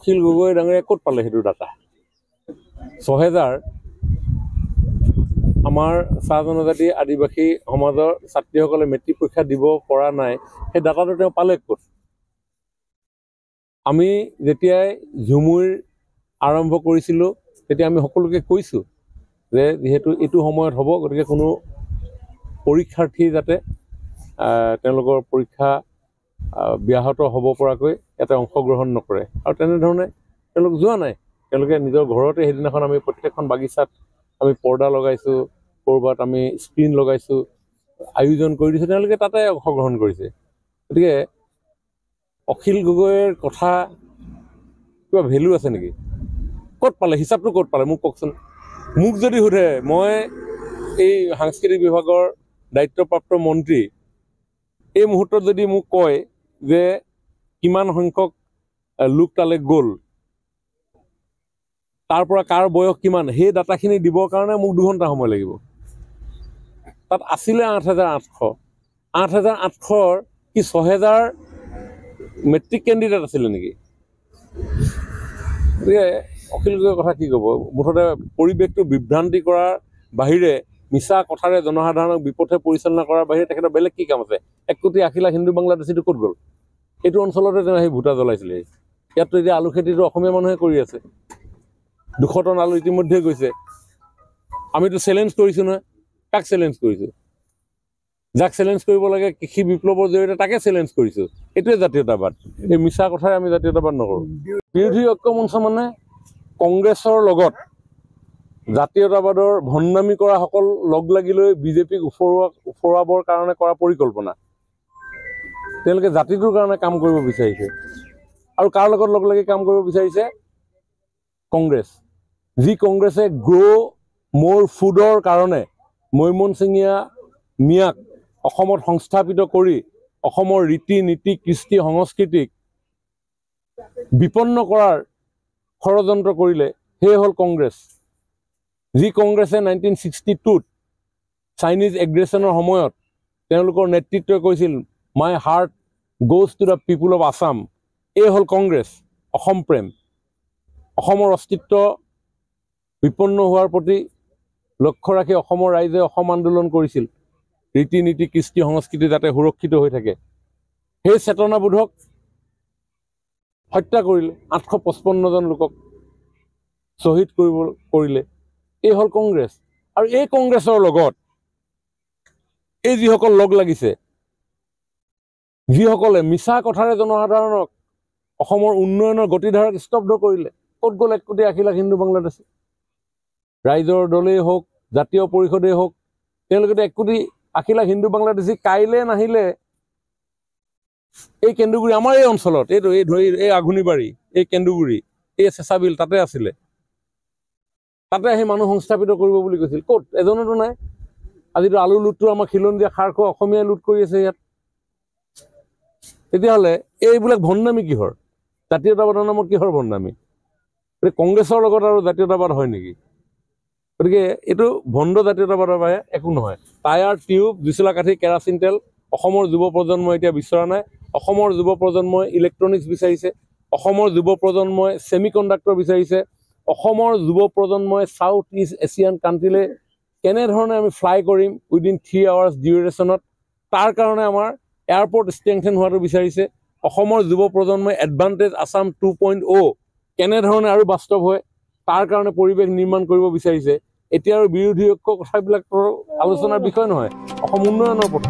অখিল গগৈ ডাঙৰীয়াই ক'ত পালে সেইটো ডাটা ৬,০০০ আমাৰ চাহ জনজাতি আদিবাসী সমাজৰ ছাত্ৰীসকলে মেট্ৰিক পৰীক্ষা দিব পৰা নাই সেই ডাটাটো তেওঁ পালে ক'ত আমি যেতিয়াই ঝুমুৰ আৰম্ভ কৰিছিলোঁ তেতিয়া আমি সকলোকে কৈছোঁ যে যিহেতু এইটো সময়ত হ'ব গতিকে কোনো পৰীক্ষাৰ্থী যাতে তেওঁলোকৰ পৰীক্ষা ব্যাহত হ'ব পৰাকৈ ইয়াতে অংশগ্ৰহণ নকৰে আৰু তেনেধৰণে তেওঁলোক যোৱা নাই তেওঁলোকে নিজৰ ঘৰতে সেইদিনাখন আমি প্ৰত্যেকখন বাগিচাত আমি পৰ্দা লগাইছোঁ ক'ৰবাত আমি স্ক্ৰীণ লগাইছোঁ আয়োজন কৰি দিছোঁ তেওঁলোকে তাতে অংশগ্ৰহণ কৰিছে গতিকে অখিল গগৈৰ কথা কিবা ভেলু আছে নেকি ক'ত পালে হিচাপটো ক'ত পালে মোক কওকচোন মোক যদি সোধে মই এই সাংস্কৃতিক বিভাগৰ দায়িত্বপ্ৰাপ্ত মন্ত্ৰী এই মুহূৰ্তত যদি মোক কয় যে কিমান সংখ্যক লোক তালৈ গ'ল তাৰ পৰা কাৰ বয়স কিমান সেই ডাটাখিনি দিবৰ কাৰণে মোক 2 ঘণ্টা সময় লাগিব তাত আছিলে 8,800 8,800ৰ কি 6,000 মেট্ৰিক কেণ্ডিডেট আছিলে নেকি গতিকে অখিল গগৈৰ কথা কি ক'ব মুঠতে পৰিৱেশটো বিভ্ৰান্তি কৰাৰ বাহিৰে মিছা কথাৰে জনসাধাৰণক বিপথে পৰিচালনা কৰাৰ বাহিৰে তেখেতৰ বেলেগ কি কাম আছে 1,80,00,000 হিন্দু বাংলাদেশীটো ক'ত গ'ল এইটো অঞ্চলতে তেওঁ আহি ভোটা জ্বলাইছিলে ইয়াততো এতিয়া আলু খেতিটো অসমীয়া মানুহে কৰি আছে 200 টন আলু ইতিমধ্যে গৈছে আমিতো চেলেঞ্জ কৰিছোঁ নহয় কাক চেলেঞ্জ কৰিছোঁ যাক চেলেঞ্জ কৰিব লাগে কৃষি বিপ্লৱৰ জৰিয়তে তাকে চেলেঞ্জ কৰিছোঁ এইটোৱে জাতীয়তাবাদ এই মিছা কথাৰে আমি জাতীয়তাবাদ নকৰোঁ বিৰোধী ঐক্য মঞ্চ মানে কংগ্ৰেছৰ লগত জাতীয়তাবাদৰ ভণ্ডামি কৰাসকল লগ লাগি লৈ বিজেপিক উফৰোৱাবৰ কাৰণে কৰা পৰিকল্পনা তেওঁলোকে জাতিটোৰ কাৰণে কাম কৰিব বিচাৰিছে আৰু কাৰ লগত লগ লাগি কাম কৰিব বিচাৰিছে কংগ্ৰেছ যি কংগ্ৰেছে গ্ৰ' মোৰ ফুডৰ কাৰণে মৈমনসিঙীয়া মিয়াক অসমত সংস্থাপিত কৰি অসমৰ ৰীতি নীতি কৃষ্টি সংস্কৃতিক বিপন্ন কৰাৰ ষড়যন্ত্ৰ কৰিলে সেয়ে হ'ল কংগ্ৰেছ যি কংগ্ৰেছে 1962ত চাইনিজ এগ্ৰেছনৰ সময়ত তেওঁলোকৰ নেতৃত্বই কৈছিল my heart goes to the people of Assam এই হ'ল কংগ্ৰেছ অসম প্ৰেম অসমৰ অস্তিত্ব বিপন্ন হোৱাৰ প্ৰতি লক্ষ্য ৰাখি অসমৰ ৰাইজে অসম আন্দোলন কৰিছিল ৰীতি নীতি কৃষ্টি সংস্কৃতি যাতে সুৰক্ষিত হৈ থাকে সেই চেতনাবোধক হত্যা কৰিলে 855 জন লোকক শ্বহীদ কৰিলে এই হ'ল কংগ্ৰেছ আৰু এই কংগ্ৰেছৰ লগত এই যিসকল লগ লাগিছে যিসকলে মিছা কথাৰে জনসাধাৰণক অসমৰ উন্নয়নৰ গতিধাৰাক স্তব্ধ কৰিলে ক'ত গ'ল 1,80,00,000 হিন্দু বাংলাদেশী ৰাইজৰ দলেই হওক জাতীয় পৰিষদেই হওক তেওঁলোকে 1,80,00,000 হিন্দু বাংলাদেশী কাইলৈ নাহিলে এই কেন্দুগুৰি আমাৰ এই অঞ্চলত এইটো এই ধৰি এই আঘুনিবাৰী এই কেন্দুগুৰি এই চেঁচাবিল তাতে আছিলে তাতে আহি মানুহ সংস্থাপিত কৰিব বুলি কৈছিল ক'ত এজনতো নাই আজিতো আলু লুটটো আমাৰ খিলঞ্জীয়া খাৰ খোৱা অসমীয়াই লুট কৰি আছে ইয়াত তেতিয়াহ'লে এইবিলাক ভণ্ডামি কিহৰ জাতীয়তাবাদৰ নামত কিহৰ ভণ্ডামি কংগ্ৰেছৰ লগত আৰু জাতীয়তাবাদ হয় নেকি গতিকে এইটো ভণ্ড জাতীয়তাবাদৰ বাবে একো নহয় টায়াৰ টিউব জুচলা কাঠি কেৰাচিন তেল অসমৰ যুৱ প্ৰজন্মই এতিয়া বিচৰা নাই অসমৰ যুৱ প্ৰজন্মই ইলেক্ট্ৰনিক্স বিচাৰিছে অসমৰ যুৱ প্ৰজন্মই ছেমি কণ্ডাক্টৰ বিচাৰিছে অসমৰ যুৱ প্ৰজন্মই সাউথ ইষ্ট এছিয়ান কাণ্ট্ৰিলৈ কেনেধৰণে আমি ফ্লাই কৰিম উইদিন 3 আৱাৰ্ছ ডিউৰেশ্যনত তাৰ কাৰণে আমাৰ এয়াৰপৰ্ট ষ্ট্ৰেংথেন হোৱাটো বিচাৰিছে অসমৰ যুৱ প্ৰজন্মই এডভান্টেজ আছাম 2.0 কেনেধৰণে আৰু বাস্তৱ হয় তাৰ কাৰণে পৰিৱেশ নিৰ্মাণ কৰিব বিচাৰিছে এতিয়া আৰু বিৰোধী ঐক্য কথাবিলাকৰ আলোচনাৰ বিষয় নহয় অসম উন্নয়নৰ পথ